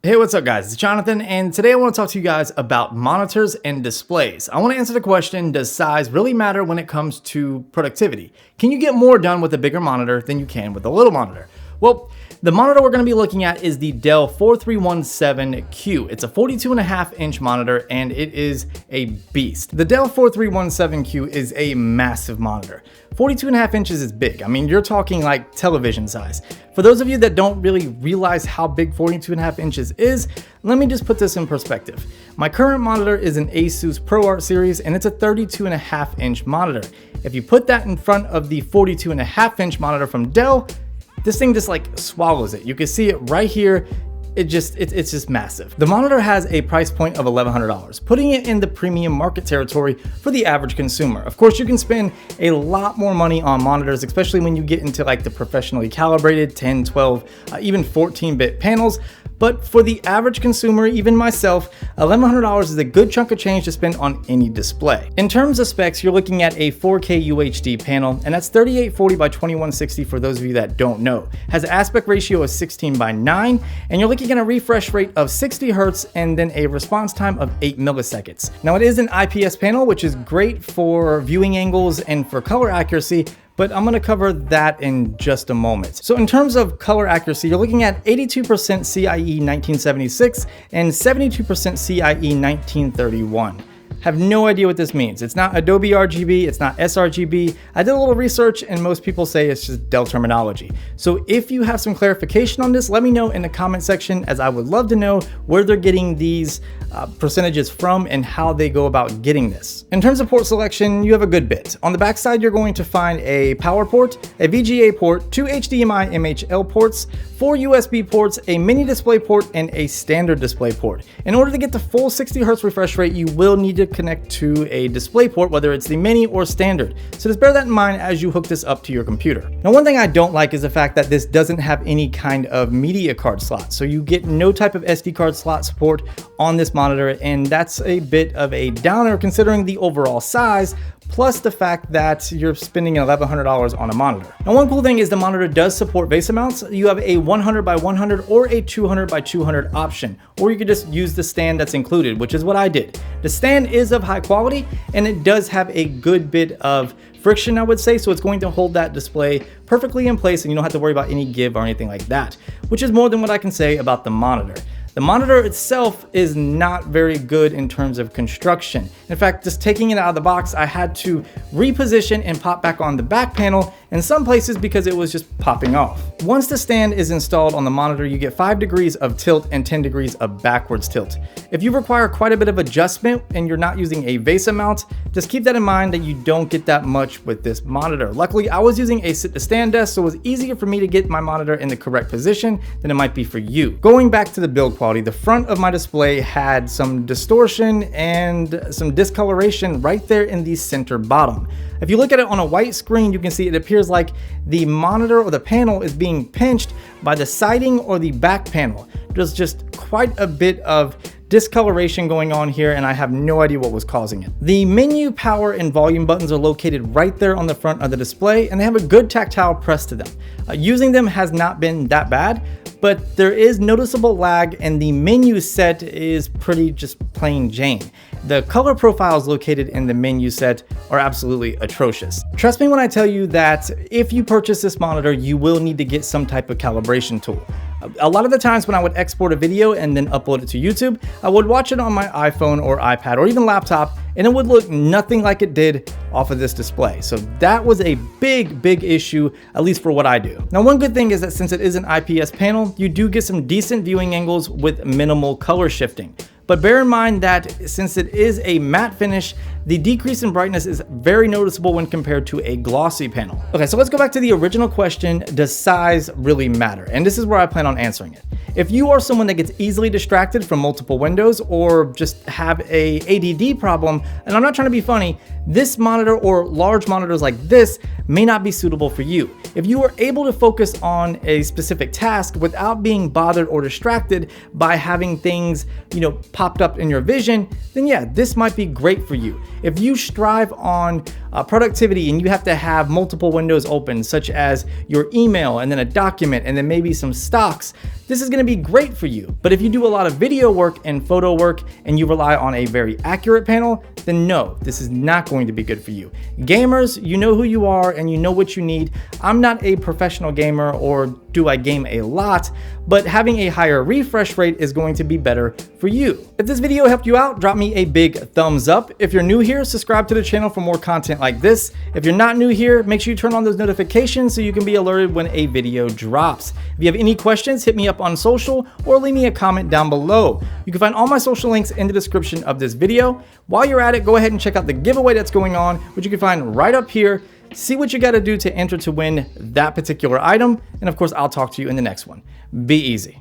Hey, what's up guys? It's Jonathan, and today I want to talk to you guys about monitors and displays. I want to answer the question, does size really matter when it comes to productivity? Can you get more done with a bigger monitor than you can with a little monitor? Well, the monitor we're going to be looking at is the DELL 4317Q. It's a 42.5-inch monitor and it is a beast. The DELL 4317Q is a massive monitor. 42.5 inches is big. I mean, you're talking like television size. For those of you that don't really realize how big 42.5 inches is, let me just put this in perspective. My current monitor is an Asus ProArt series and it's a 32.5-inch monitor. If you put that in front of the 42.5-inch monitor from Dell, this thing just like swallows it. You can see it right here. It's just massive. The monitor has a price point of $1,100, putting it in the premium market territory for the average consumer. Of course, you can spend a lot more money on monitors, especially when you get into like the professionally calibrated 10, 12, even 14-bit panels. But for the average consumer, even myself, $1,100 is a good chunk of change to spend on any display. In terms of specs, you're looking at a 4K UHD panel, and that's 3840 by 2160 for those of you that don't know. Has an aspect ratio of 16:9, and you're looking at a refresh rate of 60 Hertz and then a response time of 8 milliseconds. Now it is an IPS panel, which is great for viewing angles and for color accuracy, but I'm gonna cover that in just a moment. So in terms of color accuracy, you're looking at 82% CIE 1976 and 72% CIE 1931. Have no idea what this means. It's not Adobe RGB, it's not sRGB. I did a little research and most people say it's just Dell terminology. So if you have some clarification on this, let me know in the comment section, as I would love to know where they're getting these percentages from and how they go about getting this. In terms of port selection, you have a good bit. On the back side, you're going to find a power port, a VGA port, 2 HDMI MHL ports, 4 USB ports, a mini display port, and a standard display port. In order to get the full 60 Hertz refresh rate, you will need to connect to a display port, whether it's the mini or standard. So just bear that in mind as you hook this up to your computer. Now, one thing I don't like is the fact that this doesn't have any kind of media card slot. So you get no type of SD card slot support on this monitor, and that's a bit of a downer considering the overall size, plus the fact that you're spending $1,100 on a monitor. Now, one cool thing is the monitor does support VESA mounts. You have a 100 by 100 or a 200 by 200 option, or you could just use the stand that's included, which is what I did. The stand is of high quality and it does have a good bit of friction, I would say, so it's going to hold that display perfectly in place and you don't have to worry about any give or anything like that, which is more than what I can say about the monitor. The monitor itself is not very good in terms of construction. In fact, just taking it out of the box, I had to reposition and pop back on the back panel in some places because it was just popping off. Once the stand is installed on the monitor, you get 5 degrees of tilt and 10 degrees of backwards tilt. If you require quite a bit of adjustment and you're not using a VESA mount, just keep that in mind that you don't get that much with this monitor. Luckily, I was using a sit to stand desk, so it was easier for me to get my monitor in the correct position than it might be for you. Going back to the build quality, the front of my display had some distortion and some discoloration right there in the center bottom. If you look at it on a white screen, you can see it appears like the monitor or the panel is being pinched by the siding or the back panel. There's just quite a bit of discoloration going on here and I have no idea what was causing it. The menu, power, and volume buttons are located right there on the front of the display and they have a good tactile press to them. Using them has not been that bad, but there is noticeable lag and the menu set is pretty just plain Jane. The color profiles located in the menu set are absolutely atrocious. Trust me when I tell you that if you purchase this monitor, you will need to get some type of calibration tool. A lot of the times when I would export a video and then upload it to YouTube, I would watch it on my iPhone or iPad or even laptop, and it would look nothing like it did off of this display. So that was a big issue, at least for what I do. Now, one good thing is that since it is an IPS panel, you do get some decent viewing angles with minimal color shifting. But bear in mind that since it is a matte finish, the decrease in brightness is very noticeable when compared to a glossy panel. Okay, so let's go back to the original question, does size really matter? And this is where I plan on answering it. If you are someone that gets easily distracted from multiple windows or just have a ADD problem, and I'm not trying to be funny, this monitor or large monitors like this may not be suitable for you. If you are able to focus on a specific task without being bothered or distracted by having things, popped up in your vision, then yeah, this might be great for you. If you strive on productivity and you have to have multiple windows open, such as your email and then a document and then maybe some stocks, this is gonna be great for you. But if you do a lot of video work and photo work and you rely on a very accurate panel, then no, this is not going to be good for you. Gamers, you know who you are and you know what you need. I'm not a professional gamer, or do I game a lot, but having a higher refresh rate is going to be better for you. If this video helped you out, drop me a big thumbs up. If you're new here, subscribe to the channel for more content like this. If you're not new here, make sure you turn on those notifications so you can be alerted when a video drops. If you have any questions, hit me up on social or leave me a comment down below. You can find all my social links in the description of this video. While you're at it, go ahead and check out the giveaway that's going on, which you can find right up here. See what you got to do to enter to win that particular item. And of course, I'll talk to you in the next one. Be easy.